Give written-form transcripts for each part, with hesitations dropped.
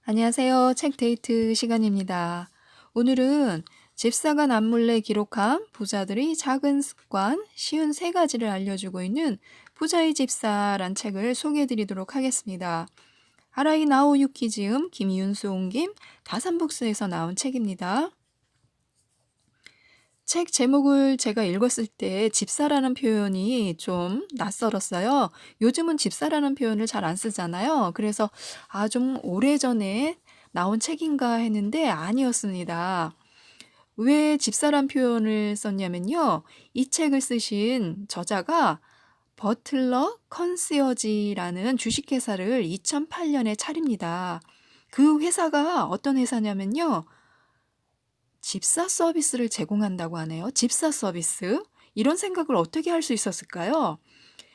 안녕하세요. 책 데이트 시간입니다. 오늘은 집사가 남몰래 기록한 부자들의 작은 습관, 쉬운 세 가지를 알려주고 있는 부자의 집사란 책을 소개해 드리도록 하겠습니다. 아라이 나오유키 지음, 김윤수 옮김, 다산북스에서 나온 책입니다. 책 제목을 제가 읽었을 때 집사라는 표현이 좀 낯설었어요. 요즘은 집사라는 표현을 잘 안 쓰잖아요. 그래서 좀 오래전에 나온 책인가 했는데 아니었습니다. 왜 집사란 표현을 썼냐면요. 이 책을 쓰신 저자가 버틀러 컨시어지라는 주식회사를 2008년에 차립니다. 그 회사가 어떤 회사냐면요. 집사 서비스를 제공한다고 하네요. 집사 서비스. 이런 생각을 어떻게 할 수 있었을까요?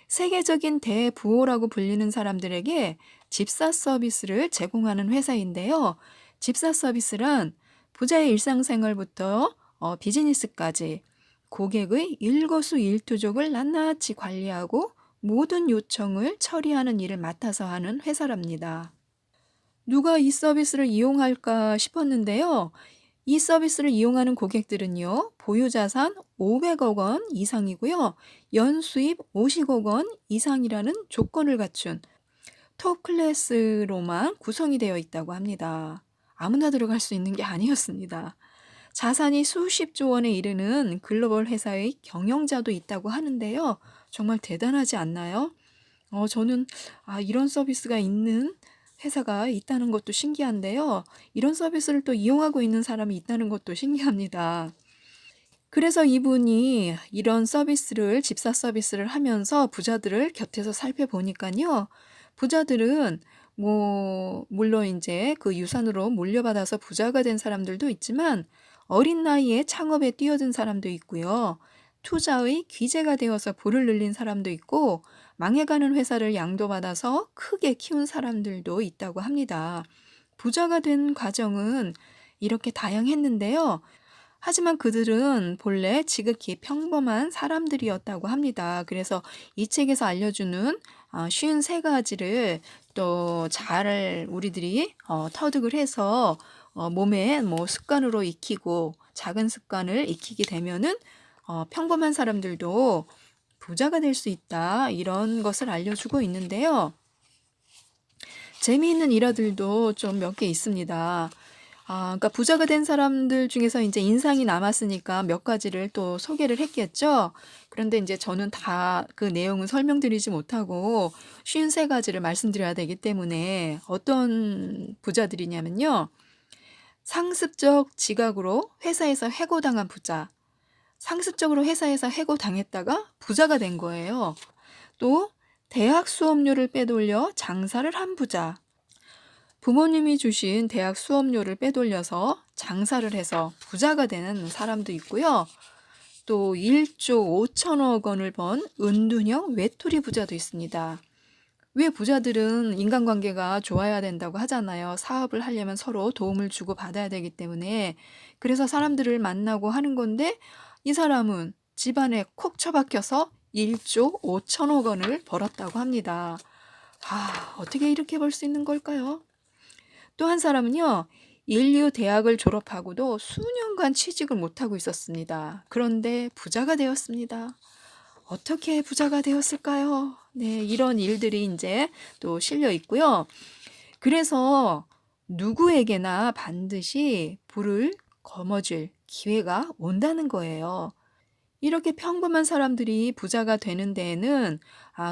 세계적인 대부호라고 불리는 사람들에게 집사 서비스를 제공하는 회사인데요. 집사 서비스란 부자의 일상생활부터 비즈니스까지 고객의 일거수일투족을 낱낱이 관리하고 모든 요청을 처리하는 일을 맡아서 하는 회사랍니다. 누가 이 서비스를 이용할까 싶었는데요. 이 서비스를 이용하는 고객들은요, 보유자산 500억 원 이상이고요, 연수입 50억 원 이상이라는 조건을 갖춘 톱 클래스로만 구성이 되어 있다고 합니다. 아무나 들어갈 수 있는 게 아니었습니다. 자산이 수십조 원에 이르는 글로벌 회사의 경영자도 있다고 하는데요. 정말 대단하지 않나요? 저는 이런 서비스가 있는 회사가 있다는 것도 신기한데요. 이런 서비스를 또 이용하고 있는 사람이 있다는 것도 신기합니다. 그래서 이분이 이런 서비스를, 집사 서비스를 하면서 부자들을 곁에서 살펴보니까요. 부자들은 물론 이제 그 유산으로 물려받아서 부자가 된 사람들도 있지만 어린 나이에 창업에 뛰어든 사람도 있고요. 투자의 귀재가 되어서 부를 늘린 사람도 있고 망해가는 회사를 양도받아서 크게 키운 사람들도 있다고 합니다. 부자가 된 과정은 이렇게 다양했는데요. 하지만 그들은 본래 지극히 평범한 사람들이었다고 합니다. 그래서 이 책에서 알려주는 쉬운 세 가지를 또 잘 우리들이 터득을 해서 몸에 습관으로 익히고 작은 습관을 익히게 되면은 평범한 사람들도 부자가 될 수 있다. 이런 것을 알려주고 있는데요. 재미있는 일화들도 좀 몇 개 있습니다. 그러니까 부자가 된 사람들 중에서 이제 인상이 남았으니까 몇 가지를 또 소개를 했겠죠. 그런데 이제 저는 다 그 내용은 설명드리지 못하고 쉬운 세 가지를 말씀드려야 되기 때문에 어떤 부자들이냐면요. 상습적 지각으로 회사에서 해고당한 부자. 상습적으로 회사에서 해고당했다가 부자가 된 거예요. 또 대학 수업료를 빼돌려 장사를 한 부자. 부모님이 주신 대학 수업료를 빼돌려서 장사를 해서 부자가 되는 사람도 있고요. 또 1조 5천억 원을 번 은둔형 외톨이 부자도 있습니다. 왜 부자들은 인간관계가 좋아야 된다고 하잖아요. 사업을 하려면 서로 도움을 주고 받아야 되기 때문에. 그래서 사람들을 만나고 하는 건데 이 사람은 집안에 콕 처박혀서 1조 5천억 원을 벌었다고 합니다. 어떻게 이렇게 벌 수 있는 걸까요? 또 한 사람은요. 인류 대학을 졸업하고도 수년간 취직을 못하고 있었습니다. 그런데 부자가 되었습니다. 어떻게 부자가 되었을까요? 네, 이런 일들이 이제 또 실려 있고요. 그래서 누구에게나 반드시 부를 거머쥘 기회가 온다는 거예요. 이렇게 평범한 사람들이 부자가 되는 데에는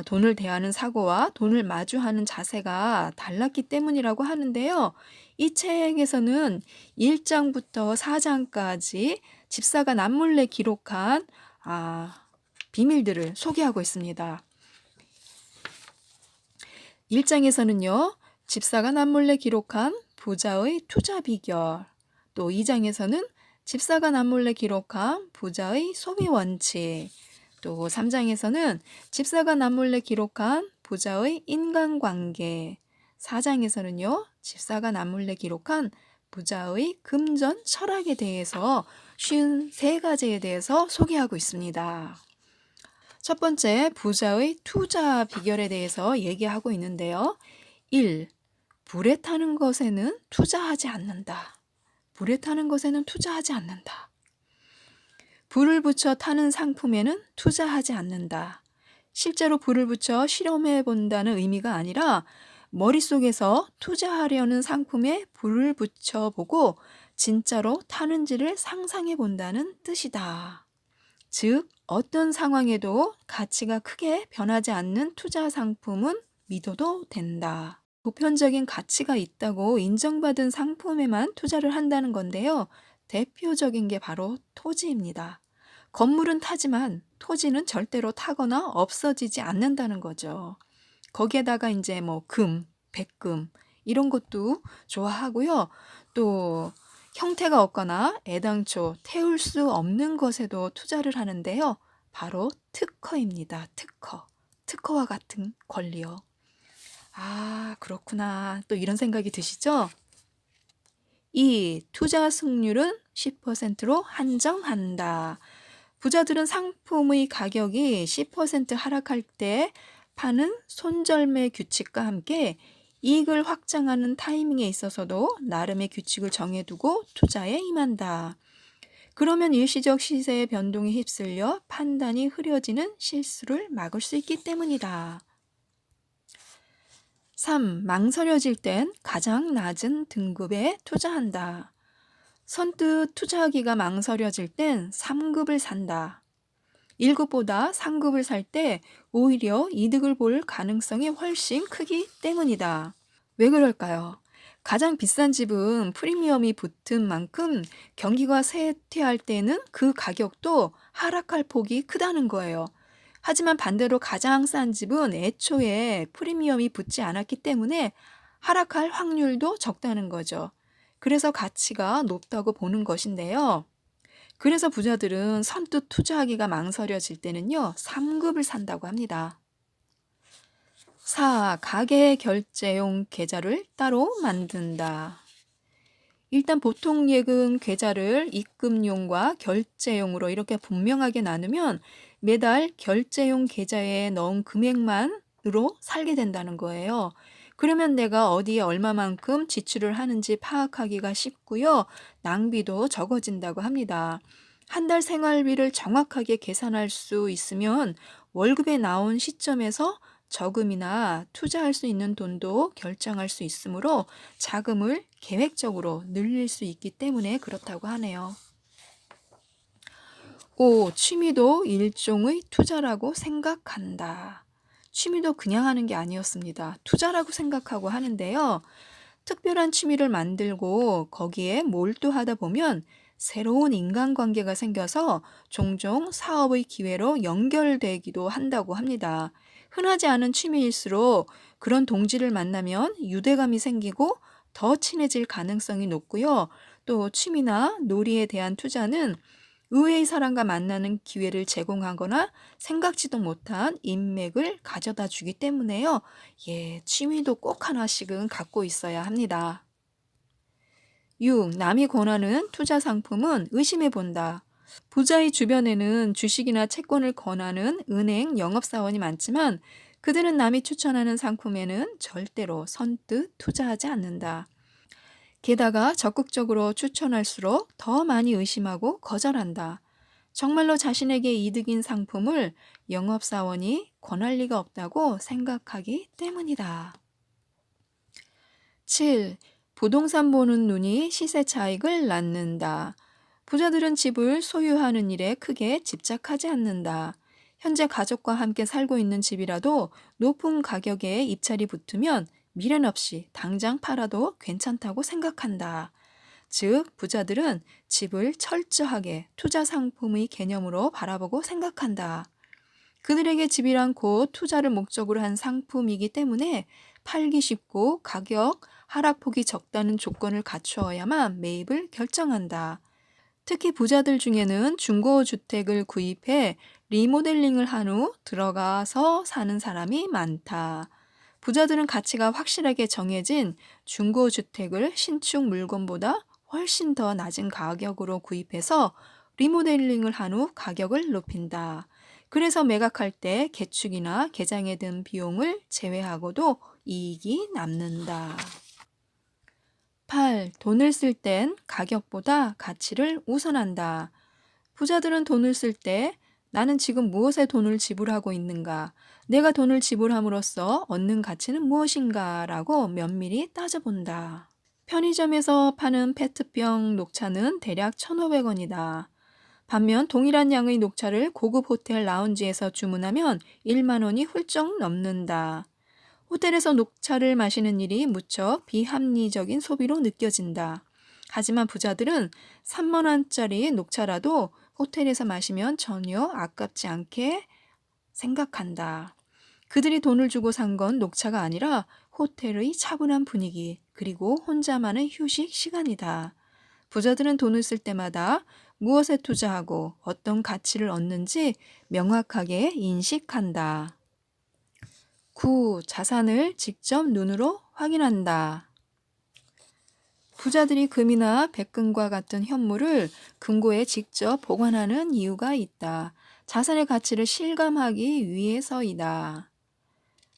돈을 대하는 사고와 돈을 마주하는 자세가 달랐기 때문이라고 하는데요. 이 책에서는 1장부터 4장까지 집사가 남몰래 기록한 비밀들을 소개하고 있습니다. 1장에서는요. 집사가 남몰래 기록한 부자의 투자 비결, 또 2장에서는 집사가 남몰래 기록한 부자의 소비 원칙, 또 3장에서는 집사가 남몰래 기록한 부자의 인간관계, 4장에서는요. 집사가 남몰래 기록한 부자의 금전 철학에 대해서 쉬운 세 가지에 대해서 소개하고 있습니다. 첫 번째, 부자의 투자 비결에 대해서 얘기하고 있는데요. 1. 불에 타는 것에는 투자하지 않는다. 불에 타는 것에는 투자하지 않는다. 불을 붙여 타는 상품에는 투자하지 않는다. 실제로 불을 붙여 실험해 본다는 의미가 아니라 머릿속에서 투자하려는 상품에 불을 붙여보고 진짜로 타는지를 상상해 본다는 뜻이다. 즉, 어떤 상황에도 가치가 크게 변하지 않는 투자 상품은 믿어도 된다. 보편적인 가치가 있다고 인정받은 상품에만 투자를 한다는 건데요. 대표적인 게 바로 토지입니다. 건물은 타지만 토지는 절대로 타거나 없어지지 않는다는 거죠. 거기에다가 이제 뭐 금, 백금 이런 것도 좋아하고요. 또 형태가 없거나 애당초 태울 수 없는 것에도 투자를 하는데요. 바로 특허입니다. 특허. 특허와 같은 권리요. 아, 그렇구나. 또 이런 생각이 드시죠? 이 투자 승률은 10%로 한정한다. 부자들은 상품의 가격이 10% 하락할 때 파는 손절매 규칙과 함께 이익을 확장하는 타이밍에 있어서도 나름의 규칙을 정해두고 투자에 임한다. 그러면 일시적 시세의 변동에 휩쓸려 판단이 흐려지는 실수를 막을 수 있기 때문이다. 3. 망설여질 땐 가장 낮은 등급에 투자한다. 선뜻 투자하기가 망설여질 땐 3급을 산다. 1급보다 3급을 살 때 오히려 이득을 볼 가능성이 훨씬 크기 때문이다. 왜 그럴까요? 가장 비싼 집은 프리미엄이 붙은 만큼 경기가 쇠퇴할 때는 그 가격도 하락할 폭이 크다는 거예요. 하지만 반대로 가장 싼 집은 애초에 프리미엄이 붙지 않았기 때문에 하락할 확률도 적다는 거죠. 그래서 가치가 높다고 보는 것인데요. 그래서 부자들은 선뜻 투자하기가 망설여질 때는요, 3급을 산다고 합니다. 4. 가계 결제용 계좌를 따로 만든다. 일단 보통 예금 계좌를 입금용과 결제용으로 이렇게 분명하게 나누면 매달 결제용 계좌에 넣은 금액만으로 살게 된다는 거예요. 그러면 내가 어디에 얼마만큼 지출을 하는지 파악하기가 쉽고요. 낭비도 적어진다고 합니다. 한 달 생활비를 정확하게 계산할 수 있으면 월급에 나온 시점에서 저금이나 투자할 수 있는 돈도 결정할 수 있으므로 자금을 계획적으로 늘릴 수 있기 때문에 그렇다고 하네요. 5. 취미도 일종의 투자라고 생각한다. 취미도 그냥 하는 게 아니었습니다. 투자라고 생각하고 하는데요. 특별한 취미를 만들고 거기에 몰두하다 보면 새로운 인간관계가 생겨서 종종 사업의 기회로 연결되기도 한다고 합니다. 흔하지 않은 취미일수록 그런 동지를 만나면 유대감이 생기고 더 친해질 가능성이 높고요. 또 취미나 놀이에 대한 투자는 의외의 사람과 만나는 기회를 제공하거나 생각지도 못한 인맥을 가져다 주기 때문에요. 취미도 꼭 하나씩은 갖고 있어야 합니다. 6. 남이 권하는 투자 상품은 의심해 본다. 부자의 주변에는 주식이나 채권을 권하는 은행 영업사원이 많지만 그들은 남이 추천하는 상품에는 절대로 선뜻 투자하지 않는다. 게다가 적극적으로 추천할수록 더 많이 의심하고 거절한다. 정말로 자신에게 이득인 상품을 영업사원이 권할 리가 없다고 생각하기 때문이다. 7. 부동산 보는 눈이 시세 차익을 낳는다. 부자들은 집을 소유하는 일에 크게 집착하지 않는다. 현재 가족과 함께 살고 있는 집이라도 높은 가격에 입찰이 붙으면 미련 없이 당장 팔아도 괜찮다고 생각한다. 즉, 부자들은 집을 철저하게 투자 상품의 개념으로 바라보고 생각한다. 그들에게 집이란 곧 투자를 목적으로 한 상품이기 때문에 팔기 쉽고 가격 하락폭이 적다는 조건을 갖추어야만 매입을 결정한다. 특히 부자들 중에는 중고주택을 구입해 리모델링을 한 후 들어가서 사는 사람이 많다. 부자들은 가치가 확실하게 정해진 중고주택을 신축 물건보다 훨씬 더 낮은 가격으로 구입해서 리모델링을 한 후 가격을 높인다. 그래서 매각할 때 개축이나 개장에 든 비용을 제외하고도 이익이 남는다. 8. 돈을 쓸 땐 가격보다 가치를 우선한다. 부자들은 돈을 쓸 때 나는 지금 무엇에 돈을 지불하고 있는가? 내가 돈을 지불함으로써 얻는 가치는 무엇인가? 라고 면밀히 따져본다. 편의점에서 파는 페트병 녹차는 대략 1,500원이다. 반면 동일한 양의 녹차를 고급 호텔 라운지에서 주문하면 1만 원이 훌쩍 넘는다. 호텔에서 녹차를 마시는 일이 무척 비합리적인 소비로 느껴진다. 하지만 부자들은 3만 원짜리 녹차라도 호텔에서 마시면 전혀 아깝지 않게 생각한다. 그들이 돈을 주고 산 건 녹차가 아니라 호텔의 차분한 분위기, 그리고 혼자만의 휴식 시간이다. 부자들은 돈을 쓸 때마다 무엇에 투자하고 어떤 가치를 얻는지 명확하게 인식한다. 9. 자산을 직접 눈으로 확인한다. 부자들이 금이나 백금과 같은 현물을 금고에 직접 보관하는 이유가 있다. 자산의 가치를 실감하기 위해서이다.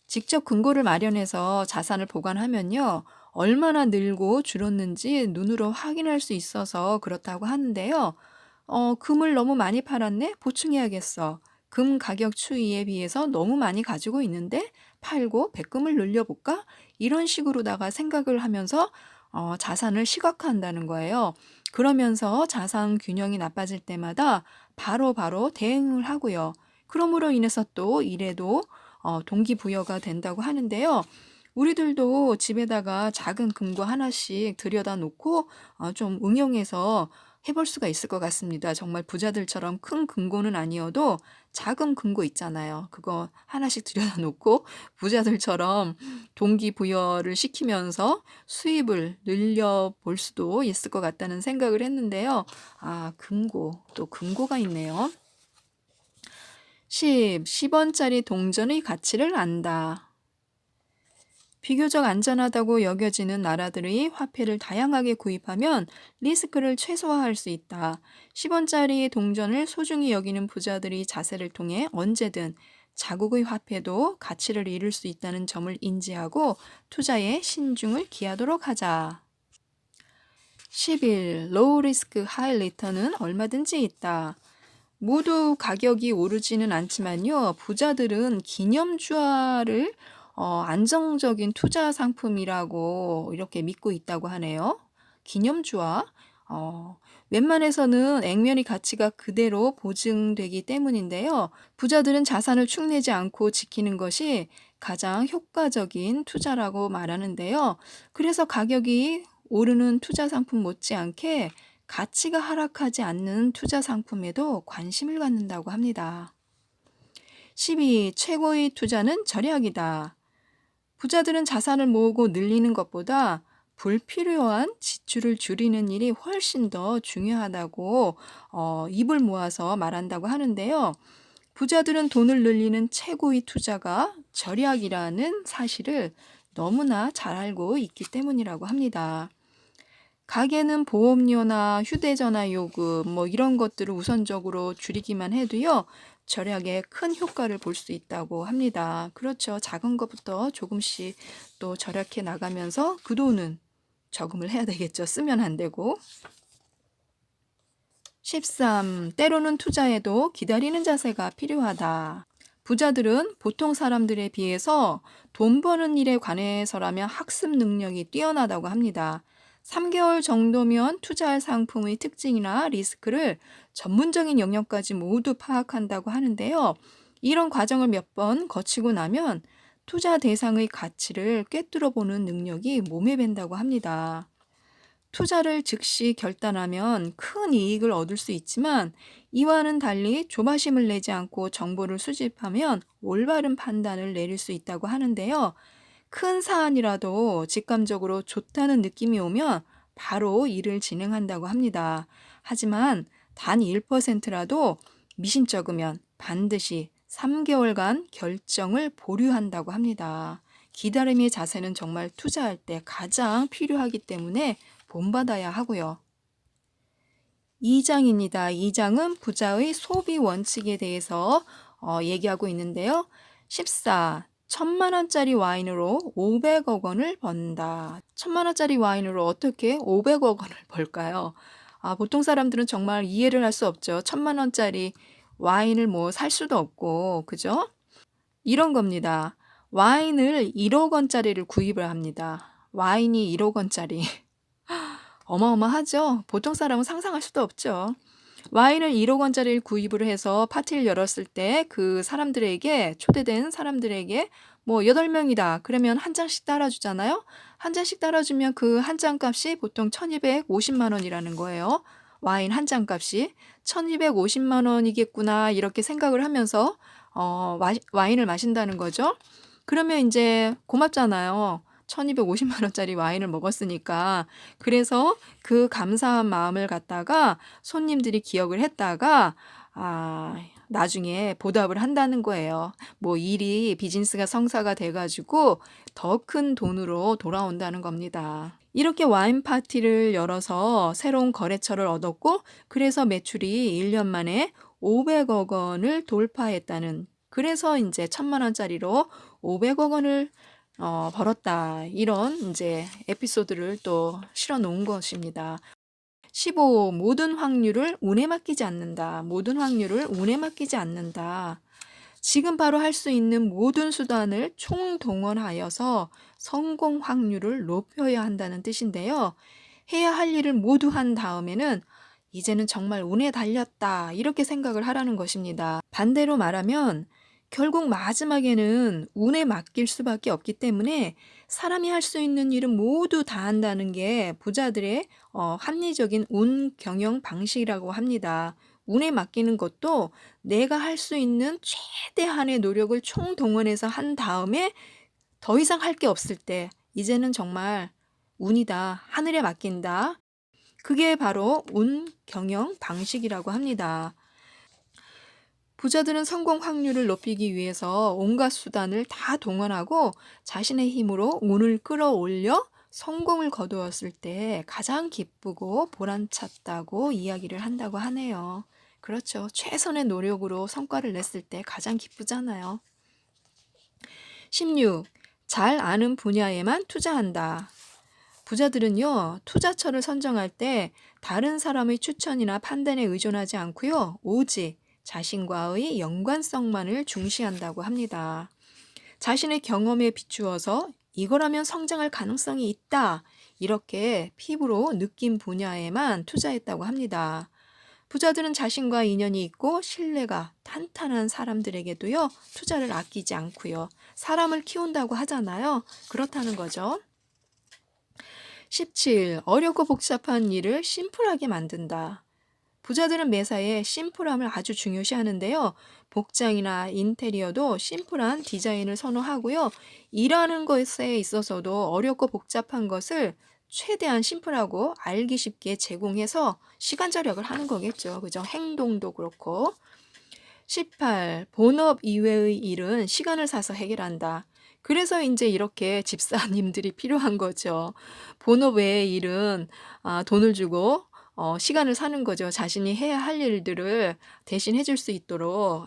직접 금고를 마련해서 자산을 보관하면요, 얼마나 늘고 줄었는지 눈으로 확인할 수 있어서 그렇다고 하는데요. 금을 너무 많이 팔았네? 보충해야겠어. 금 가격 추이에 비해서 너무 많이 가지고 있는데 팔고 백금을 늘려볼까? 이런 식으로다가 생각을 하면서 자산을 시각화한다는 거예요. 그러면서 자산 균형이 나빠질 때마다 바로바로 대응을 하고요. 그러므로 인해서 또 일에도 동기부여가 된다고 하는데요. 우리들도 집에다가 작은 금고 하나씩 들여다 놓고 좀 응용해서 해볼 수가 있을 것 같습니다. 정말 부자들처럼 큰 금고는 아니어도 작은 금고 있잖아요. 그거 하나씩 들여다 놓고 부자들처럼 동기부여를 시키면서 수입을 늘려볼 수도 있을 것 같다는 생각을 했는데요. 금고, 또 금고가 있네요. 10원짜리 동전의 가치를 안다. 비교적 안전하다고 여겨지는 나라들의 화폐를 다양하게 구입하면 리스크를 최소화할 수 있다. 10원짜리 동전을 소중히 여기는 부자들의 자세를 통해 언제든 자국의 화폐도 가치를 잃을 수 있다는 점을 인지하고 투자에 신중을 기하도록 하자. 11. 로우 리스크 하이 리턴은 얼마든지 있다. 모두 가격이 오르지는 않지만요, 부자들은 기념주화를 안정적인 투자 상품이라고 이렇게 믿고 있다고 하네요. 기념주화. 웬만해서는 액면의 가치가 그대로 보증되기 때문인데요. 부자들은 자산을 축내지 않고 지키는 것이 가장 효과적인 투자라고 말하는데요. 그래서 가격이 오르는 투자 상품 못지않게 가치가 하락하지 않는 투자 상품에도 관심을 갖는다고 합니다. 12. 최고의 투자는 절약이다. 부자들은 자산을 모으고 늘리는 것보다 불필요한 지출을 줄이는 일이 훨씬 더 중요하다고 입을 모아서 말한다고 하는데요. 부자들은 돈을 늘리는 최고의 투자가 절약이라는 사실을 너무나 잘 알고 있기 때문이라고 합니다. 가게는 보험료나 휴대전화 요금 이런 것들을 우선적으로 줄이기만 해도요, 절약에 큰 효과를 볼 수 있다고 합니다. 그렇죠. 작은 것부터 조금씩 또 절약해 나가면서 그 돈은 저금을 해야 되겠죠. 쓰면 안 되고. 13. 때로는 투자에도 기다리는 자세가 필요하다. 부자들은 보통 사람들에 비해서 돈 버는 일에 관해서라면 학습 능력이 뛰어나다고 합니다. 3개월 정도면 투자할 상품의 특징이나 리스크를 전문적인 영역까지 모두 파악한다고 하는데요. 이런 과정을 몇 번 거치고 나면 투자 대상의 가치를 꿰뚫어 보는 능력이 몸에 밴다고 합니다. 투자를 즉시 결단하면 큰 이익을 얻을 수 있지만 이와는 달리 조바심을 내지 않고 정보를 수집하면 올바른 판단을 내릴 수 있다고 하는데요. 큰 사안이라도 직감적으로 좋다는 느낌이 오면 바로 일을 진행한다고 합니다. 하지만 단 1%라도 미심쩍으면 반드시 3개월간 결정을 보류한다고 합니다. 기다림의 자세는 정말 투자할 때 가장 필요하기 때문에 본받아야 하고요. 2장입니다. 2장은 부자의 소비 원칙에 대해서 얘기하고 있는데요. 14. 천만 원짜리 와인으로 500억 원을 번다. 천만 원짜리 와인으로 어떻게 500억 원을 벌까요? 보통 사람들은 정말 이해를 할 수 없죠. 천만 원짜리 와인을 뭐 살 수도 없고, 그죠? 이런 겁니다. 와인을 1억 원짜리를 구입을 합니다. 와인이 1억 원짜리. 어마어마하죠? 보통 사람은 상상할 수도 없죠. 와인을 1억 원짜리를 구입을 해서 파티를 열었을 때 그 사람들에게, 초대된 사람들에게 뭐 8명이다. 그러면 한 잔씩 따라주잖아요. 한 잔씩 따라주면 그 한 잔 값이 보통 1250만 원이라는 거예요. 와인 한 잔 값이 1250만 원이겠구나 이렇게 생각을 하면서 와인을 마신다는 거죠. 그러면 이제 고맙잖아요. 1250만 원짜리 와인을 먹었으니까. 그래서 그 감사한 마음을 갖다가 손님들이 기억을 했다가 나중에 보답을 한다는 거예요. 뭐 일이 비즈니스가 성사가 돼가지고 더 큰 돈으로 돌아온다는 겁니다. 이렇게 와인 파티를 열어서 새로운 거래처를 얻었고, 그래서 매출이 1년 만에 500억 원을 돌파했다는, 그래서 이제 1000만 원짜리로 500억 원을 벌었다. 이런 이제 에피소드를 또 실어 놓은 것입니다. 15. 모든 확률을 운에 맡기지 않는다. 모든 확률을 운에 맡기지 않는다. 지금 바로 할 수 있는 모든 수단을 총동원하여서 성공 확률을 높여야 한다는 뜻인데요. 해야 할 일을 모두 한 다음에는 이제는 정말 운에 달렸다. 이렇게 생각을 하라는 것입니다. 반대로 말하면 결국 마지막에는 운에 맡길 수밖에 없기 때문에 사람이 할 수 있는 일은 모두 다 한다는 게 부자들의 합리적인 운 경영 방식이라고 합니다. 운에 맡기는 것도 내가 할 수 있는 최대한의 노력을 총동원해서 한 다음에 더 이상 할 게 없을 때 이제는 정말 운이다. 하늘에 맡긴다. 그게 바로 운 경영 방식이라고 합니다. 부자들은 성공 확률을 높이기 위해서 온갖 수단을 다 동원하고 자신의 힘으로 운을 끌어올려 성공을 거두었을 때 가장 기쁘고 보람찼다고 이야기를 한다고 하네요. 그렇죠. 최선의 노력으로 성과를 냈을 때 가장 기쁘잖아요. 16. 잘 아는 분야에만 투자한다. 부자들은요, 투자처를 선정할 때 다른 사람의 추천이나 판단에 의존하지 않고요, 오직 자신과의 연관성만을 중시한다고 합니다. 자신의 경험에 비추어서 이거라면 성장할 가능성이 있다. 이렇게 피부로 느낀 분야에만 투자했다고 합니다. 부자들은 자신과 인연이 있고 신뢰가 탄탄한 사람들에게도요, 투자를 아끼지 않고요. 사람을 키운다고 하잖아요. 그렇다는 거죠. 17. 어렵고 복잡한 일을 심플하게 만든다. 부자들은 매사에 심플함을 아주 중요시하는데요. 복장이나 인테리어도 심플한 디자인을 선호하고요. 일하는 것에 있어서도 어렵고 복잡한 것을 최대한 심플하고 알기 쉽게 제공해서 시간 절약을 하는 거겠죠. 그죠? 행동도 그렇고. 18. 본업 이외의 일은 시간을 사서 해결한다. 그래서 이제 이렇게 집사님들이 필요한 거죠. 본업 외의 일은 돈을 주고 시간을 사는 거죠. 자신이 해야 할 일들을 대신 해줄 수 있도록.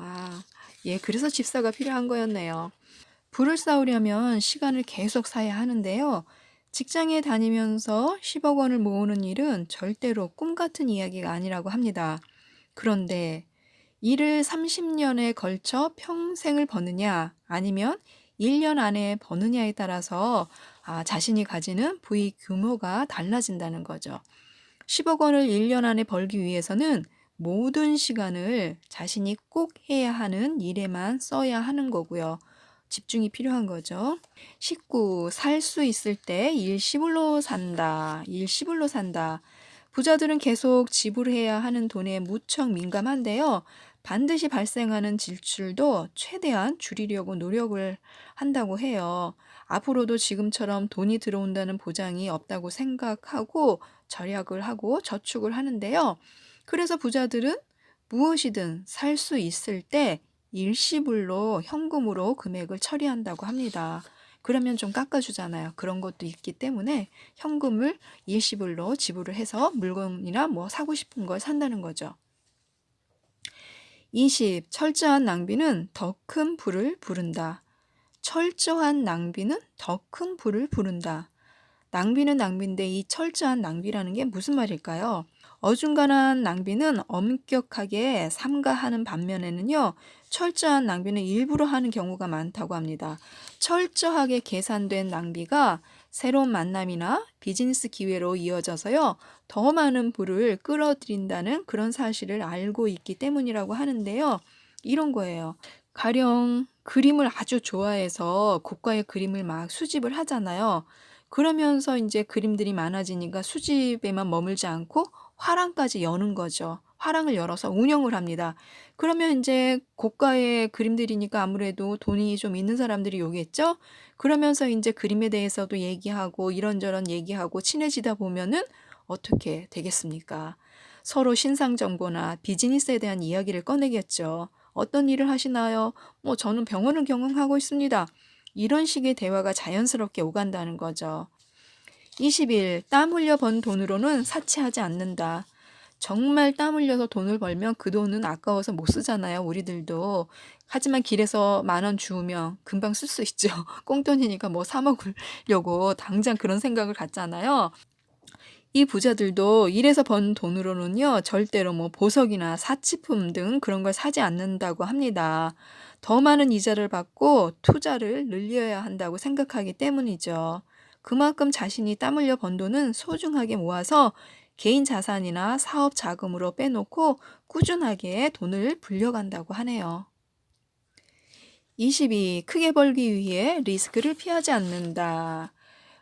그래서 집사가 필요한 거였네요. 부를 쌓으려면 시간을 계속 사야 하는데요. 직장에 다니면서 10억 원을 모으는 일은 절대로 꿈 같은 이야기가 아니라고 합니다. 그런데 일을 30년에 걸쳐 평생을 버느냐 아니면 1년 안에 버느냐에 따라서 자신이 가지는 부의 규모가 달라진다는 거죠. 10억 원을 1년 안에 벌기 위해서는 모든 시간을 자신이 꼭 해야 하는 일에만 써야 하는 거고요. 집중이 필요한 거죠. 19. 살 수 있을 때 일시불로 산다. 일시불로 산다. 부자들은 계속 지불해야 하는 돈에 무척 민감한데요. 반드시 발생하는 지출도 최대한 줄이려고 노력을 한다고 해요. 앞으로도 지금처럼 돈이 들어온다는 보장이 없다고 생각하고 절약을 하고 저축을 하는데요. 그래서 부자들은 무엇이든 살 수 있을 때 일시불로 현금으로 금액을 처리한다고 합니다. 그러면 좀 깎아주잖아요. 그런 것도 있기 때문에 현금을 일시불로 지불을 해서 물건이나 뭐 사고 싶은 걸 산다는 거죠. 20. 철저한 낭비는 더 큰 불을 부른다. 철저한 낭비는 더 큰 불을 부른다. 낭비는 낭비인데 이 철저한 낭비라는 게 무슨 말일까요? 어중간한 낭비는 엄격하게 삼가하는 반면에는요, 철저한 낭비는 일부러 하는 경우가 많다고 합니다. 철저하게 계산된 낭비가 새로운 만남이나 비즈니스 기회로 이어져서요, 더 많은 부를 끌어들인다는 그런 사실을 알고 있기 때문이라고 하는데요. 이런 거예요. 가령 그림을 아주 좋아해서 고가의 그림을 막 수집을 하잖아요. 그러면서 이제 그림들이 많아지니까 수집에만 머물지 않고 화랑까지 여는 거죠. 화랑을 열어서 운영을 합니다. 그러면 이제 고가의 그림들이니까 아무래도 돈이 좀 있는 사람들이 오겠죠? 그러면서 이제 그림에 대해서도 얘기하고 이런저런 얘기하고 친해지다 보면은 어떻게 되겠습니까? 서로 신상 정보나 비즈니스에 대한 이야기를 꺼내겠죠. 어떤 일을 하시나요? 저는 병원을 경영하고 있습니다. 이런 식의 대화가 자연스럽게 오간다는 거죠. 20일, 땀 흘려 번 돈으로는 사치하지 않는다. 정말 땀 흘려서 돈을 벌면 그 돈은 아까워서 못 쓰잖아요, 우리들도. 하지만 길에서 10,000원 주우면 금방 쓸 수 있죠. 꽁돈이니까 뭐 사 먹으려고 당장 그런 생각을 갖잖아요. 이 부자들도 일해서 번 돈으로는요, 절대로 뭐 보석이나 사치품 등 그런 걸 사지 않는다고 합니다. 더 많은 이자를 받고 투자를 늘려야 한다고 생각하기 때문이죠. 그만큼 자신이 땀 흘려 번 돈은 소중하게 모아서 개인 자산이나 사업 자금으로 빼놓고 꾸준하게 돈을 불려간다고 하네요. 22. 크게 벌기 위해 리스크를 피하지 않는다.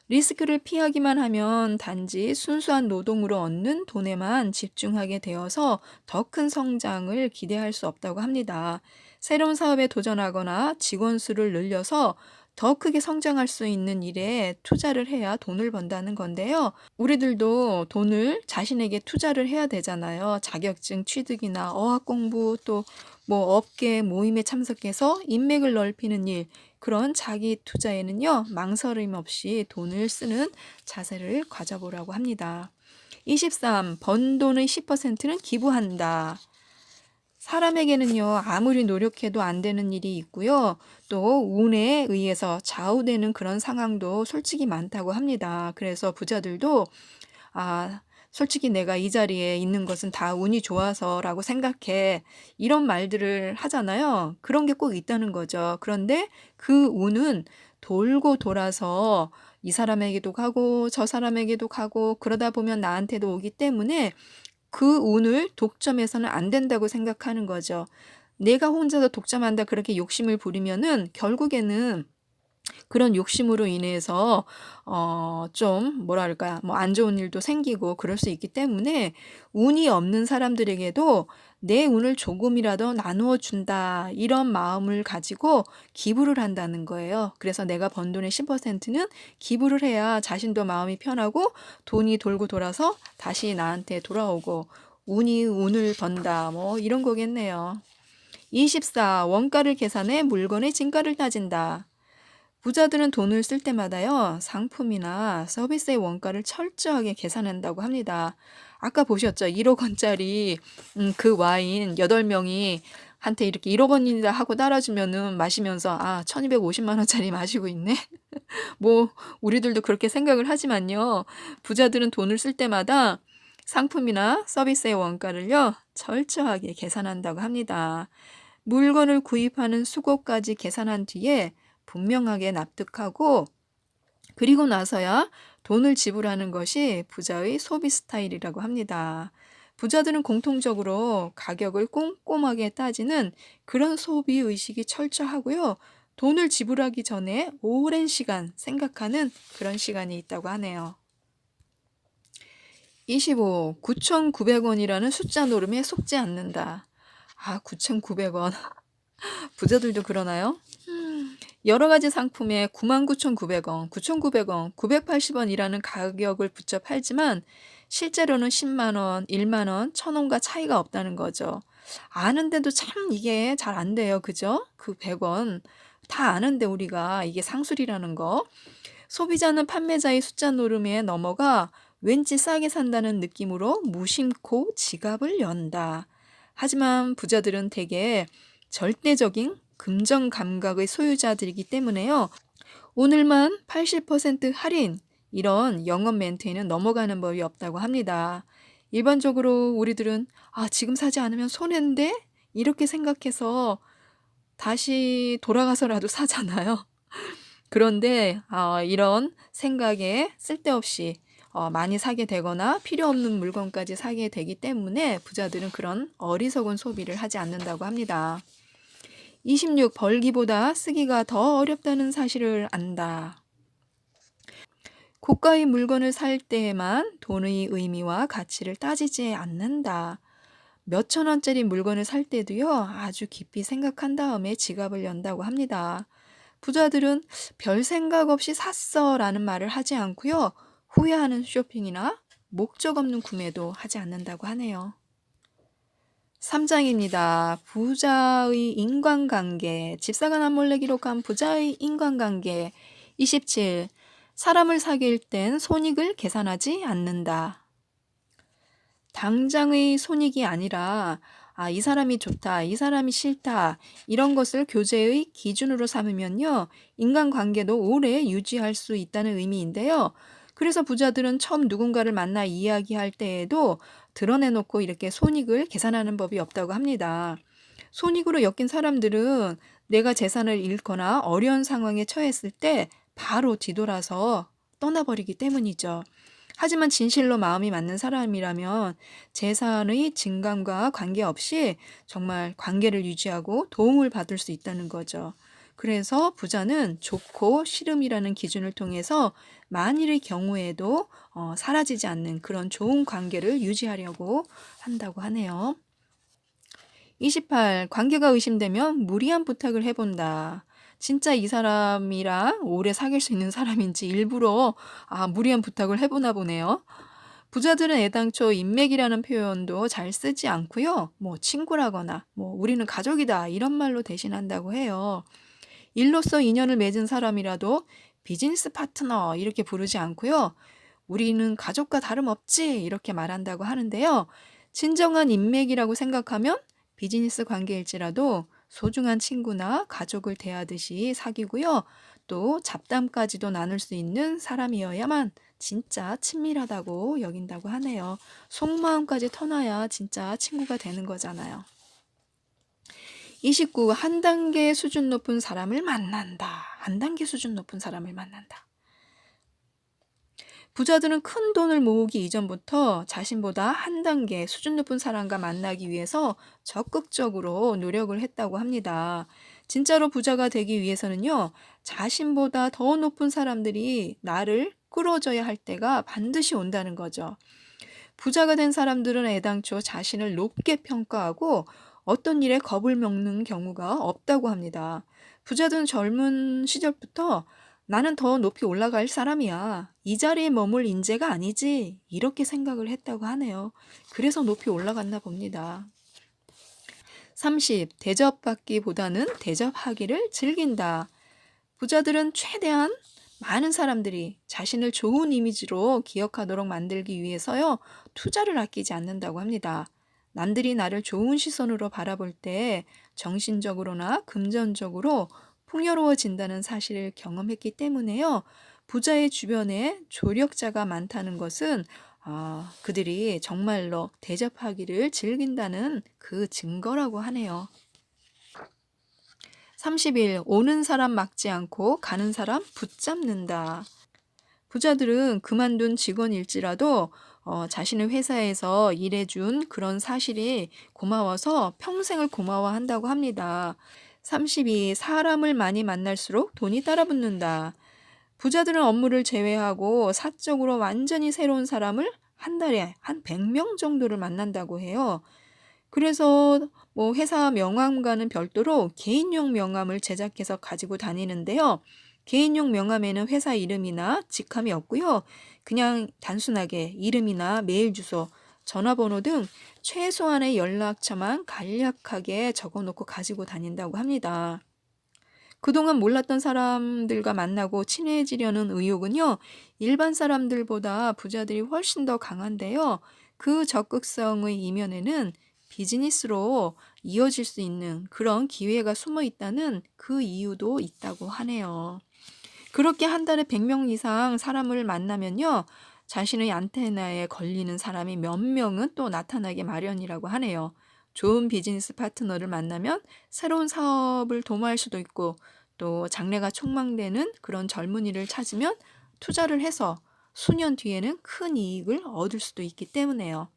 리스크를 피하기만 하면 단지 순수한 노동으로 얻는 돈에만 집중하게 되어서 더 큰 성장을 기대할 수 없다고 합니다. 새로운 사업에 도전하거나 직원 수를 늘려서 더 크게 성장할 수 있는 일에 투자를 해야 돈을 번다는 건데요. 우리들도 돈을 자신에게 투자를 해야 되잖아요. 자격증 취득이나 어학 공부 또 뭐 업계 모임에 참석해서 인맥을 넓히는 일, 그런 자기 투자에는요, 망설임 없이 돈을 쓰는 자세를 가져보라고 합니다. 23. 번 돈의 10%는 기부한다. 사람에게는요, 아무리 노력해도 안 되는 일이 있고요. 또 운에 의해서 좌우되는 그런 상황도 솔직히 많다고 합니다. 그래서 부자들도 솔직히 내가 이 자리에 있는 것은 다 운이 좋아서라고 생각해. 이런 말들을 하잖아요. 그런 게 꼭 있다는 거죠. 그런데 그 운은 돌고 돌아서 이 사람에게도 가고 저 사람에게도 가고 그러다 보면 나한테도 오기 때문에 그 운을 독점해서는 안 된다고 생각하는 거죠. 내가 혼자서 독점한다 그렇게 욕심을 부리면은 결국에는 그런 욕심으로 인해서 좀 뭐랄까 뭐 안 좋은 일도 생기고 그럴 수 있기 때문에 운이 없는 사람들에게도 내 운을 조금이라도 나누어 준다 이런 마음을 가지고 기부를 한다는 거예요. 그래서 내가 번 돈의 10%는 기부를 해야 자신도 마음이 편하고 돈이 돌고 돌아서 다시 나한테 돌아오고 운이 운을 번다 뭐 이런 거겠네요. 24. 원가를 계산해 물건의 진가를 따진다. 부자들은 돈을 쓸 때마다요, 상품이나 서비스의 원가를 철저하게 계산한다고 합니다. 아까 보셨죠? 1억 원짜리 그 와인 8명이 한테 이렇게 1억 원이다 하고 따라주면은 마시면서 1250만 원짜리 마시고 있네. 뭐 우리들도 그렇게 생각을 하지만요. 부자들은 돈을 쓸 때마다 상품이나 서비스의 원가를요, 철저하게 계산한다고 합니다. 물건을 구입하는 수고까지 계산한 뒤에 분명하게 납득하고 그리고 나서야 돈을 지불하는 것이 부자의 소비 스타일이라고 합니다. 부자들은 공통적으로 가격을 꼼꼼하게 따지는 그런 소비 의식이 철저하고요. 돈을 지불하기 전에 오랜 시간 생각하는 그런 시간이 있다고 하네요. 25. 9,900원이라는 숫자 노름에 속지 않는다. 9,900원. 부자들도 그러나요? 여러 가지 상품에 99,900원, 9,900원, 980원이라는 가격을 붙여 팔지만 실제로는 10만 원, 1만 원, 1,000원과 차이가 없다는 거죠. 아는데도 참 이게 잘 안 돼요. 그죠? 그 100원. 다 아는데 우리가 이게 상술이라는 거. 소비자는 판매자의 숫자 노름에 넘어가 왠지 싸게 산다는 느낌으로 무심코 지갑을 연다. 하지만 부자들은 대개 절대적인 금전 감각의 소유자들이기 때문에요. 오늘만 80% 할인, 이런 영업 멘트에는 넘어가는 법이 없다고 합니다. 일반적으로 우리들은 지금 사지 않으면 손해인데? 이렇게 생각해서 다시 돌아가서라도 사잖아요. 그런데 이런 생각에 쓸데없이 많이 사게 되거나 필요 없는 물건까지 사게 되기 때문에 부자들은 그런 어리석은 소비를 하지 않는다고 합니다. 26. 벌기보다 쓰기가 더 어렵다는 사실을 안다. 고가의 물건을 살 때에만 돈의 의미와 가치를 따지지 않는다. 몇천 원짜리 물건을 살 때도요, 아주 깊이 생각한 다음에 지갑을 연다고 합니다. 부자들은 별 생각 없이 샀어 라는 말을 하지 않고요, 후회하는 쇼핑이나 목적 없는 구매도 하지 않는다고 하네요. 3장입니다. 부자의 인간관계. 집사가 남몰래 기록한 부자의 인간관계. 27. 사람을 사귈 땐 손익을 계산하지 않는다. 당장의 손익이 아니라 이 사람이 좋다, 이 사람이 싫다, 이런 것을 교제의 기준으로 삼으면요, 인간관계도 오래 유지할 수 있다는 의미인데요. 그래서 부자들은 처음 누군가를 만나 이야기할 때에도 드러내놓고 이렇게 손익을 계산하는 법이 없다고 합니다. 손익으로 엮인 사람들은 내가 재산을 잃거나 어려운 상황에 처했을 때 바로 뒤돌아서 떠나버리기 때문이죠. 하지만 진실로 마음이 맞는 사람이라면 재산의 증감과 관계없이 정말 관계를 유지하고 도움을 받을 수 있다는 거죠. 그래서 부자는 좋고 싫음이라는 기준을 통해서 만일의 경우에도 사라지지 않는 그런 좋은 관계를 유지하려고 한다고 하네요. 28. 관계가 의심되면 무리한 부탁을 해본다. 진짜 이 사람이랑 오래 사귈 수 있는 사람인지 일부러 무리한 부탁을 해보나 보네요. 부자들은 애당초 인맥이라는 표현도 잘 쓰지 않고요. 친구라거나 우리는 가족이다 이런 말로 대신한다고 해요. 일로서 인연을 맺은 사람이라도 비즈니스 파트너 이렇게 부르지 않고요. 우리는 가족과 다름없지 이렇게 말한다고 하는데요. 진정한 인맥이라고 생각하면 비즈니스 관계일지라도 소중한 친구나 가족을 대하듯이 사귀고요. 또 잡담까지도 나눌 수 있는 사람이어야만 진짜 친밀하다고 여긴다고 하네요. 속마음까지 터놔야 진짜 친구가 되는 거잖아요. 29. 한 단계 수준 높은 사람을 만난다. 한 단계 수준 높은 사람을 만난다. 부자들은 큰 돈을 모으기 이전부터 자신보다 한 단계 수준 높은 사람과 만나기 위해서 적극적으로 노력을 했다고 합니다. 진짜로 부자가 되기 위해서는요, 자신보다 더 높은 사람들이 나를 끌어줘야 할 때가 반드시 온다는 거죠. 부자가 된 사람들은 애당초 자신을 높게 평가하고 어떤 일에 겁을 먹는 경우가 없다고 합니다. 부자들은 젊은 시절부터 나는 더 높이 올라갈 사람이야. 이 자리에 머물 인재가 아니지. 이렇게 생각을 했다고 하네요. 그래서 높이 올라갔나 봅니다. 30. 대접받기보다는 대접하기를 즐긴다. 부자들은 최대한 많은 사람들이 자신을 좋은 이미지로 기억하도록 만들기 위해서요, 투자를 아끼지 않는다고 합니다. 남들이 나를 좋은 시선으로 바라볼 때 정신적으로나 금전적으로 풍요로워진다는 사실을 경험했기 때문에요. 부자의 주변에 조력자가 많다는 것은 그들이 정말로 대접하기를 즐긴다는 그 증거라고 하네요. 30일 오는 사람 막지 않고 가는 사람 붙잡는다. 부자들은 그만둔 직원일지라도 자신의 회사에서 일해준 그런 사실이 고마워서 평생을 고마워한다고 합니다. 32. 사람을 많이 만날수록 돈이 따라붙는다. 부자들은 업무를 제외하고 사적으로 완전히 새로운 사람을 한 달에 한 100명 정도를 만난다고 해요. 그래서 회사 명함과는 별도로 개인용 명함을 제작해서 가지고 다니는데요. 개인용 명함에는 회사 이름이나 직함이 없고요. 그냥 단순하게 이름이나 메일 주소, 전화번호 등 최소한의 연락처만 간략하게 적어놓고 가지고 다닌다고 합니다. 그동안 몰랐던 사람들과 만나고 친해지려는 의욕은요, 일반 사람들보다 부자들이 훨씬 더 강한데요. 그 적극성의 이면에는 비즈니스로 이어질 수 있는 그런 기회가 숨어 있다는 그 이유도 있다고 하네요. 그렇게 한 달에 100명 이상 사람을 만나면요, 자신의 안테나에 걸리는 사람이 몇 명은 또 나타나게 마련이라고 하네요. 좋은 비즈니스 파트너를 만나면 새로운 사업을 도모할 수도 있고, 또 장래가 촉망되는 그런 젊은이를 찾으면 투자를 해서 수년 뒤에는 큰 이익을 얻을 수도 있기 때문에요.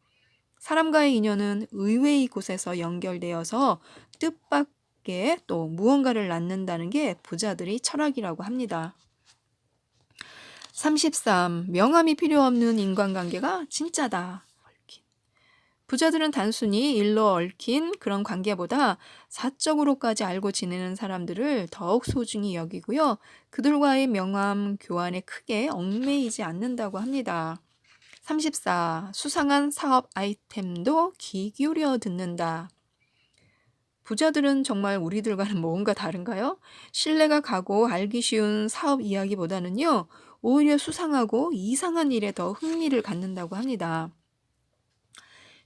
사람과의 인연은 의외의 곳에서 연결되어서 뜻밖의 또 무언가를 낳는다는 게 부자들의 철학이라고 합니다. 33. 명함이 필요 없는 인간관계가 진짜다. 부자들은 단순히 일로 얽힌 그런 관계보다 사적으로까지 알고 지내는 사람들을 더욱 소중히 여기고요. 그들과의 명함 교환에 크게 얽매이지 않는다고 합니다. 34. 수상한 사업 아이템도 귀 기울여 듣는다. 부자들은 정말 우리들과는 뭔가 다른가요? 신뢰가 가고 알기 쉬운 사업 이야기보다는요, 오히려 수상하고 이상한 일에 더 흥미를 갖는다고 합니다.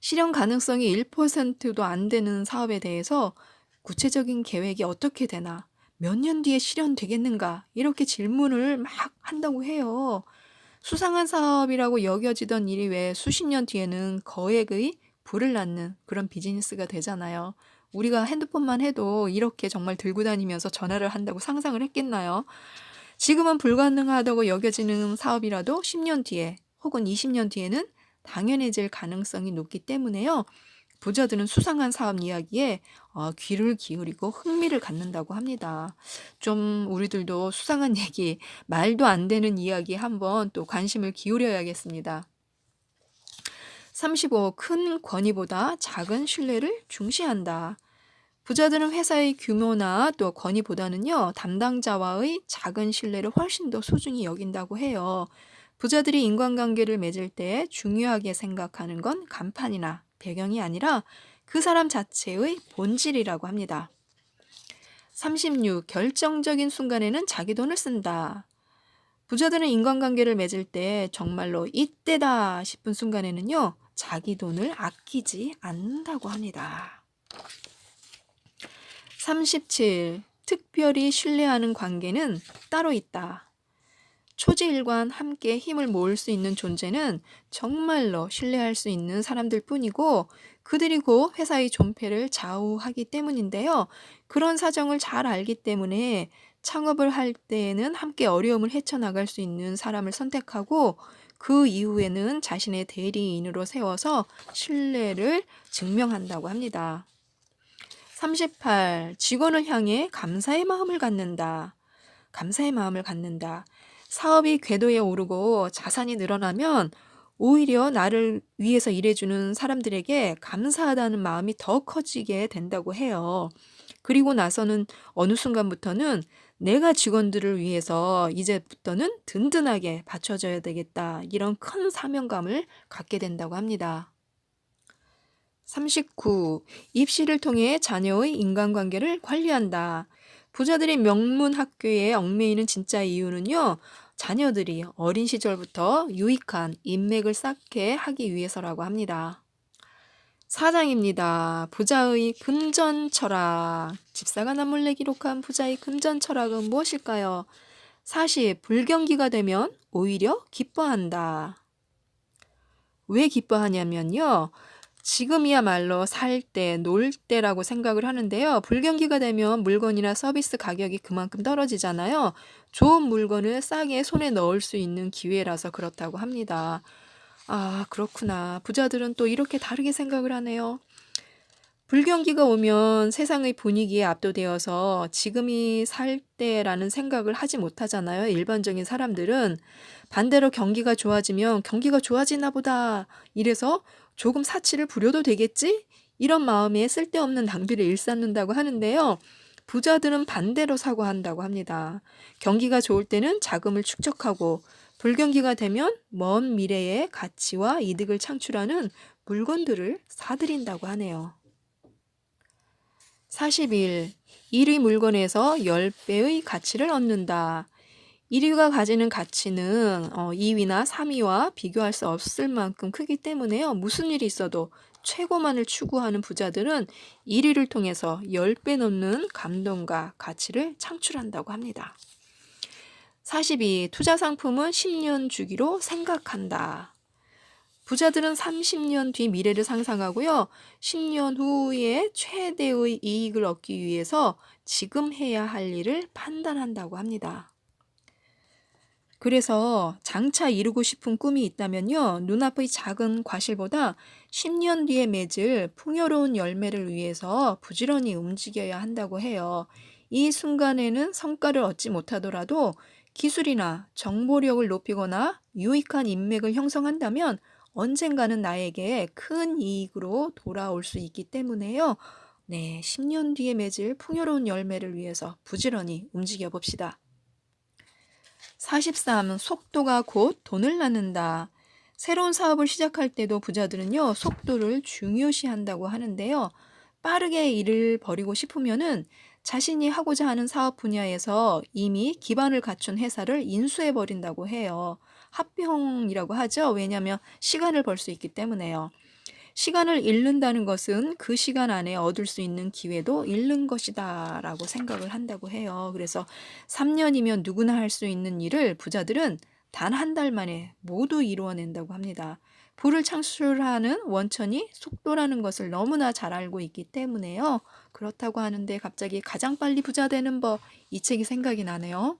실현 가능성이 1%도 안 되는 사업에 대해서 구체적인 계획이 어떻게 되나, 몇 년 뒤에 실현되겠는가, 이렇게 질문을 막 한다고 해요. 수상한 사업이라고 여겨지던 일이 왜 수십 년 뒤에는 거액의 부를 낳는 그런 비즈니스가 되잖아요. 우리가 핸드폰만 해도 이렇게 정말 들고 다니면서 전화를 한다고 상상을 했겠나요? 지금은 불가능하다고 여겨지는 사업이라도 10년 뒤에 혹은 20년 뒤에는 당연해질 가능성이 높기 때문에요. 부자들은 수상한 사업 이야기에 귀를 기울이고 흥미를 갖는다고 합니다. 좀 우리들도 수상한 얘기, 말도 안 되는 이야기 한번 또 관심을 기울여야겠습니다. 35. 큰 권위보다 작은 신뢰를 중시한다. 부자들은 회사의 규모나 또 권위보다는요, 담당자와의 작은 신뢰를 훨씬 더 소중히 여긴다고 해요. 부자들이 인간관계를 맺을 때 중요하게 생각하는 건 간판이나 배경이 아니라 그 사람 자체의 본질이라고 합니다. 36. 결정적인 순간에는 자기 돈을 쓴다. 부자들은 인간관계를 맺을 때 정말로 이때다 싶은 순간에는요, 자기 돈을 아끼지 않는다고 합니다. 37. 특별히 신뢰하는 관계는 따로 있다. 초지일관 함께 힘을 모을 수 있는 존재는 정말로 신뢰할 수 있는 사람들 뿐이고, 그들이 곧 회사의 존폐를 좌우하기 때문인데요. 그런 사정을 잘 알기 때문에 창업을 할 때에는 함께 어려움을 헤쳐나갈 수 있는 사람을 선택하고, 그 이후에는 자신의 대리인으로 세워서 신뢰를 증명한다고 합니다. 38. 직원을 향해 감사의 마음을 갖는다. 감사의 마음을 갖는다. 사업이 궤도에 오르고 자산이 늘어나면 오히려 나를 위해서 일해주는 사람들에게 감사하다는 마음이 더 커지게 된다고 해요. 그리고 나서는 어느 순간부터는 내가 직원들을 위해서 이제부터는 든든하게 받쳐줘야 되겠다, 이런 큰 사명감을 갖게 된다고 합니다. 39. 입시를 통해 자녀의 인간관계를 관리한다. 부자들이 명문 학교에 얽매이는 진짜 이유는요, 자녀들이 어린 시절부터 유익한 인맥을 쌓게 하기 위해서라고 합니다. 4장입니다. 부자의 금전 철학. 집사가 남몰래 기록한 부자의 금전 철학은 무엇일까요? 40. 불경기가 되면 오히려 기뻐한다. 왜 기뻐하냐면요, 지금이야말로 살 때, 놀 때라고 생각을 하는데요. 불경기가 되면 물건이나 서비스 가격이 그만큼 떨어지잖아요. 좋은 물건을 싸게 손에 넣을 수 있는 기회라서 그렇다고 합니다. 아, 그렇구나. 부자들은 또 이렇게 다르게 생각을 하네요. 불경기가 오면 세상의 분위기에 압도되어서 지금이 살 때라는 생각을 하지 못하잖아요. 일반적인 사람들은. 반대로 경기가 좋아지면 경기가 좋아지나 보다, 이래서 조금 사치를 부려도 되겠지? 이런 마음에 쓸데없는 낭비를 일삼는다고 하는데요. 부자들은 반대로 사고한다고 합니다. 경기가 좋을 때는 자금을 축적하고, 불경기가 되면 먼 미래에 가치와 이득을 창출하는 물건들을 사들인다고 하네요. 41. 1위 물건에서 10배의 가치를 얻는다. 1위가 가지는 가치는 2위나 3위와 비교할 수 없을 만큼 크기 때문에요. 무슨 일이 있어도 최고만을 추구하는 부자들은 1위를 통해서 10배 넘는 감동과 가치를 창출한다고 합니다. 42. 투자 상품은 10년 주기로 생각한다. 부자들은 30년 뒤 미래를 상상하고요. 10년 후에 최대의 이익을 얻기 위해서 지금 해야 할 일을 판단한다고 합니다. 그래서 장차 이루고 싶은 꿈이 있다면요. 눈앞의 작은 과실보다 10년 뒤에 맺을 풍요로운 열매를 위해서 부지런히 움직여야 한다고 해요. 이 순간에는 성과를 얻지 못하더라도 기술이나 정보력을 높이거나 유익한 인맥을 형성한다면 언젠가는 나에게 큰 이익으로 돌아올 수 있기 때문에요. 네, 10년 뒤에 맺을 풍요로운 열매를 위해서 부지런히 움직여 봅시다. 43. 속도가 곧 돈을 낳는다. 새로운 사업을 시작할 때도 부자들은요, 속도를 중요시한다고 하는데요. 빠르게 일을 벌이고 싶으면은 자신이 하고자 하는 사업 분야에서 이미 기반을 갖춘 회사를 인수해 버린다고 해요. 합병이라고 하죠. 왜냐하면 시간을 벌 수 있기 때문에요. 시간을 잃는다는 것은 그 시간 안에 얻을 수 있는 기회도 잃는 것이다 라고 생각을 한다고 해요. 그래서 3년이면 누구나 할 수 있는 일을 부자들은 단 한 달 만에 모두 이루어낸다고 합니다. 부를 창출하는 원천이 속도라는 것을 너무나 잘 알고 있기 때문에요. 그렇다고 하는데 갑자기 가장 빨리 부자 되는 법, 이 책이 생각이 나네요.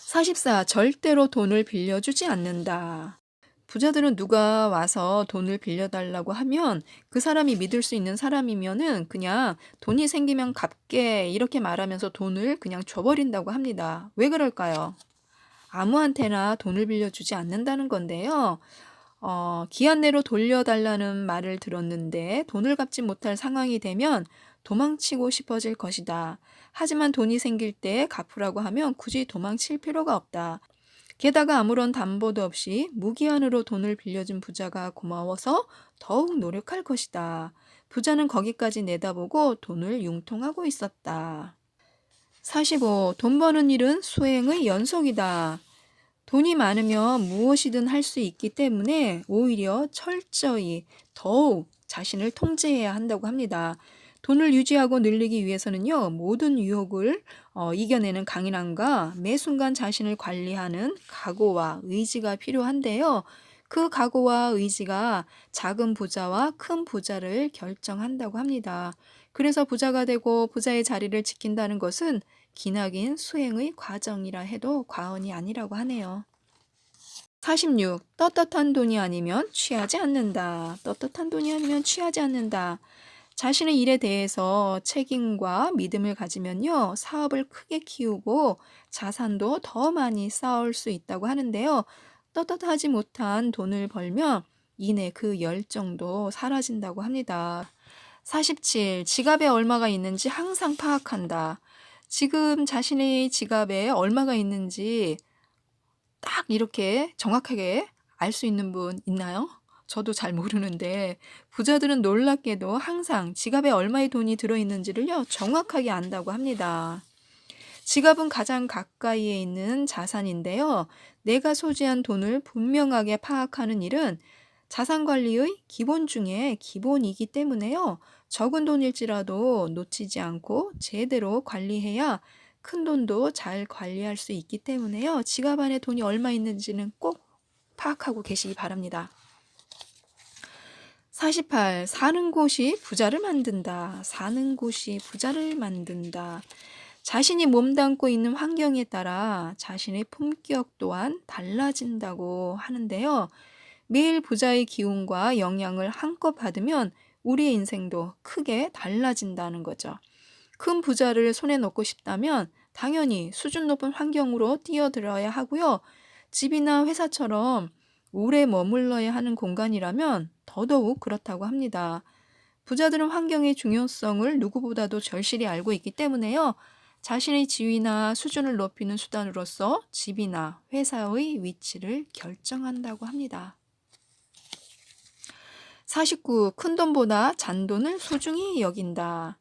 44. 절대로 돈을 빌려주지 않는다. 부자들은 누가 와서 돈을 빌려달라고 하면 그 사람이 믿을 수 있는 사람이면은 그냥 돈이 생기면 갚게 이렇게 말하면서 돈을 그냥 줘버린다고 합니다. 왜 그럴까요? 아무한테나 돈을 빌려주지 않는다는 건데요. 기한 내로 돌려달라는 말을 들었는데 돈을 갚지 못할 상황이 되면 도망치고 싶어질 것이다. 하지만 돈이 생길 때 갚으라고 하면 굳이 도망칠 필요가 없다. 게다가 아무런 담보도 없이 무기한으로 돈을 빌려준 부자가 고마워서 더욱 노력할 것이다. 부자는 거기까지 내다보고 돈을 융통하고 있었다. 45. 돈 버는 일은 수행의 연속이다. 돈이 많으면 무엇이든 할 수 있기 때문에 오히려 철저히 더욱 자신을 통제해야 한다고 합니다. 돈을 유지하고 늘리기 위해서는요, 모든 유혹을 이겨내는 강인함과 매 순간 자신을 관리하는 각오와 의지가 필요한데요. 그 각오와 의지가 작은 부자와 큰 부자를 결정한다고 합니다. 그래서 부자가 되고 부자의 자리를 지킨다는 것은 기나긴 수행의 과정이라 해도 과언이 아니라고 하네요. 46. 떳떳한 돈이 아니면 취하지 않는다. 떳떳한 돈이 아니면 취하지 않는다. 자신의 일에 대해서 책임과 믿음을 가지면요, 사업을 크게 키우고 자산도 더 많이 쌓을 수 있다고 하는데요. 떳떳하지 못한 돈을 벌면 이내 그 열정도 사라진다고 합니다. 47. 지갑에 얼마가 있는지 항상 파악한다. 지금 자신의 지갑에 얼마가 있는지 딱 이렇게 정확하게 알 수 있는 분 있나요? 저도 잘 모르는데 부자들은 놀랍게도 항상 지갑에 얼마의 돈이 들어있는지를요, 정확하게 안다고 합니다. 지갑은 가장 가까이에 있는 자산인데요. 내가 소지한 돈을 분명하게 파악하는 일은 자산 관리의 기본 중에 기본이기 때문에요. 적은 돈일지라도 놓치지 않고 제대로 관리해야 큰 돈도 잘 관리할 수 있기 때문에요. 지갑 안에 돈이 얼마 있는지는 꼭 파악하고 계시기 바랍니다. 48. 사는 곳이 부자를 만든다. 사는 곳이 부자를 만든다. 자신이 몸담고 있는 환경에 따라 자신의 품격 또한 달라진다고 하는데요. 매일 부자의 기운과 영향을 한껏 받으면 우리의 인생도 크게 달라진다는 거죠. 큰 부자를 손에 넣고 싶다면 당연히 수준 높은 환경으로 뛰어들어야 하고요. 집이나 회사처럼 오래 머물러야 하는 공간이라면 더더욱 그렇다고 합니다. 부자들은 환경의 중요성을 누구보다도 절실히 알고 있기 때문에요. 자신의 지위나 수준을 높이는 수단으로서 집이나 회사의 위치를 결정한다고 합니다. 49. 큰돈보다 잔돈을 소중히 여긴다.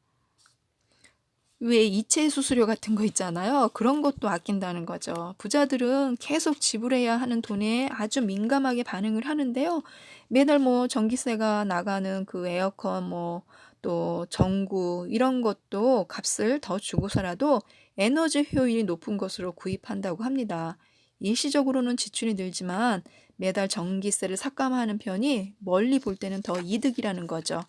왜 이체 수수료 같은 거 있잖아요. 그런 것도 아낀다는 거죠. 부자들은 계속 지불해야 하는 돈에 아주 민감하게 반응을 하는데요. 매달 뭐 전기세가 나가는 그 에어컨 뭐 또 전구 이런 것도 값을 더 주고서라도 에너지 효율이 높은 것으로 구입한다고 합니다. 일시적으로는 지출이 늘지만 매달 전기세를 삭감하는 편이 멀리 볼 때는 더 이득이라는 거죠.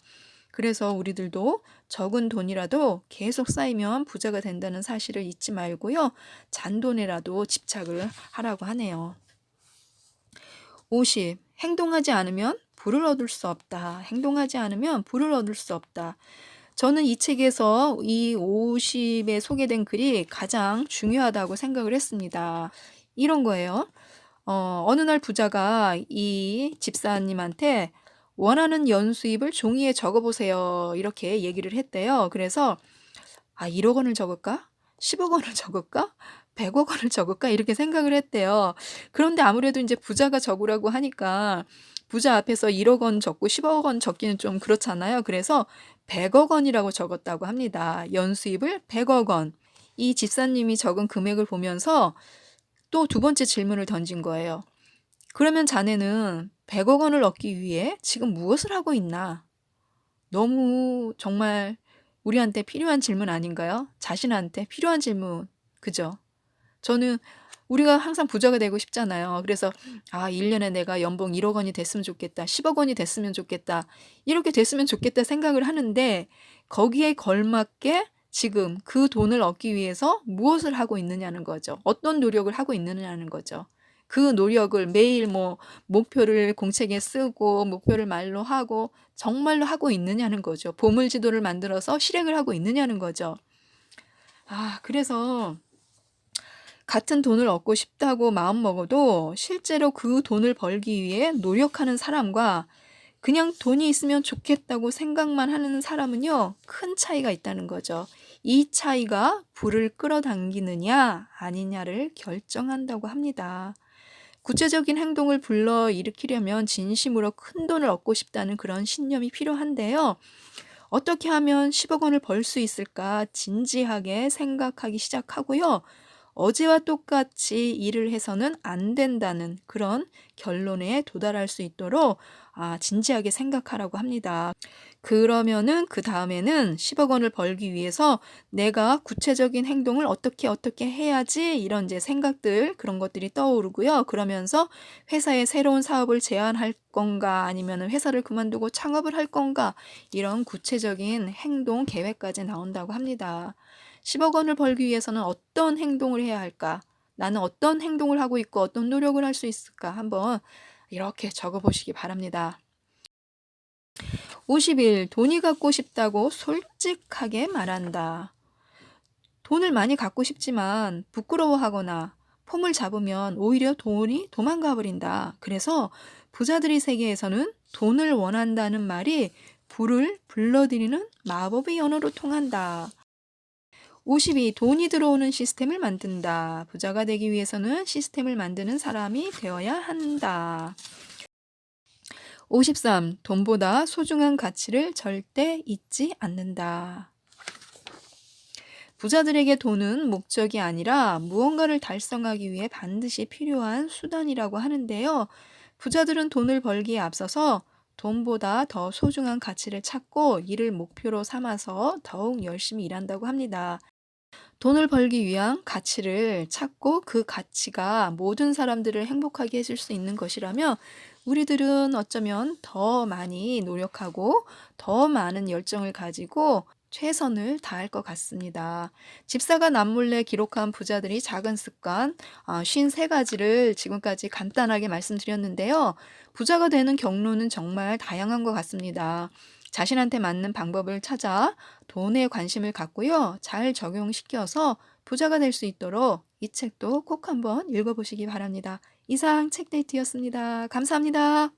그래서 우리들도 적은 돈이라도 계속 쌓이면 부자가 된다는 사실을 잊지 말고요. 잔돈에라도 집착을 하라고 하네요. 50. 행동하지 않으면 부를 얻을 수 없다. 행동하지 않으면 부를 얻을 수 없다. 저는 이 책에서 이 50에 소개된 글이 가장 중요하다고 생각을 했습니다. 이런 거예요. 어느 날 부자가 이 집사님한테 원하는 연수입을 종이에 적어보세요. 이렇게 얘기를 했대요. 그래서 1억 원을 적을까? 10억 원을 적을까? 100억 원을 적을까? 이렇게 생각을 했대요. 그런데 아무래도 이제 부자가 적으라고 하니까 부자 앞에서 1억 원 적고 10억 원 적기는 좀 그렇잖아요. 그래서 100억 원이라고 적었다고 합니다. 연수입을 100억 원. 이 집사님이 적은 금액을 보면서 또 두 번째 질문을 던진 거예요. 그러면 자네는 100억 원을 얻기 위해 지금 무엇을 하고 있나? 너무 정말 우리한테 필요한 질문 아닌가요? 자신한테 필요한 질문. 그죠? 저는 우리가 항상 부자가 되고 싶잖아요. 그래서 1년에 내가 연봉 1억 원이 됐으면 좋겠다. 10억 원이 됐으면 좋겠다. 이렇게 됐으면 좋겠다 생각을 하는데 거기에 걸맞게 지금 그 돈을 얻기 위해서 무엇을 하고 있느냐는 거죠. 어떤 노력을 하고 있느냐는 거죠. 그 노력을 매일 뭐 목표를 공책에 쓰고 목표를 말로 하고 정말로 하고 있느냐는 거죠. 보물지도를 만들어서 실행을 하고 있느냐는 거죠. 그래서 같은 돈을 얻고 싶다고 마음먹어도 실제로 그 돈을 벌기 위해 노력하는 사람과 그냥 돈이 있으면 좋겠다고 생각만 하는 사람은요, 큰 차이가 있다는 거죠. 이 차이가 부를 끌어당기느냐 아니냐를 결정한다고 합니다. 구체적인 행동을 불러일으키려면 진심으로 큰 돈을 얻고 싶다는 그런 신념이 필요한데요. 어떻게 하면 10억 원을 벌 수 있을까 진지하게 생각하기 시작하고요. 어제와 똑같이 일을 해서는 안 된다는 그런 결론에 도달할 수 있도록 진지하게 생각하라고 합니다. 그러면은 그 다음에는 10억 원을 벌기 위해서 내가 구체적인 행동을 어떻게 해야지 이런 이제 생각들 그런 것들이 떠오르고요. 그러면서 회사에 새로운 사업을 제안할 건가 아니면 회사를 그만두고 창업을 할 건가 이런 구체적인 행동 계획까지 나온다고 합니다. 10억 원을 벌기 위해서는 어떤 행동을 해야 할까? 나는 어떤 행동을 하고 있고 어떤 노력을 할 수 있을까? 한번 이렇게 적어보시기 바랍니다. 50일 돈이 갖고 싶다고 솔직하게 말한다. 돈을 많이 갖고 싶지만 부끄러워하거나 폼을 잡으면 오히려 돈이 도망가 버린다. 그래서 부자들의 세계에서는 돈을 원한다는 말이 부를 불러들이는 마법의 언어로 통한다. 52. 돈이 들어오는 시스템을 만든다. 부자가 되기 위해서는 시스템을 만드는 사람이 되어야 한다. 53. 돈보다 소중한 가치를 절대 잊지 않는다. 부자들에게 돈은 목적이 아니라 무언가를 달성하기 위해 반드시 필요한 수단이라고 하는데요. 부자들은 돈을 벌기에 앞서서 돈보다 더 소중한 가치를 찾고 이를 목표로 삼아서 더욱 열심히 일한다고 합니다. 돈을 벌기 위한 가치를 찾고 그 가치가 모든 사람들을 행복하게 해줄 수 있는 것이라면 우리들은 어쩌면 더 많이 노력하고 더 많은 열정을 가지고 최선을 다할 것 같습니다. 집사가 남몰래 기록한 부자들이 작은 습관 53가지를 지금까지 간단하게 말씀드렸는데요. 부자가 되는 경로는 정말 다양한 것 같습니다. 자신한테 맞는 방법을 찾아 돈에 관심을 갖고요. 잘 적용시켜서 부자가 될 수 있도록 이 책도 꼭 한번 읽어보시기 바랍니다. 이상 책데이트였습니다. 감사합니다.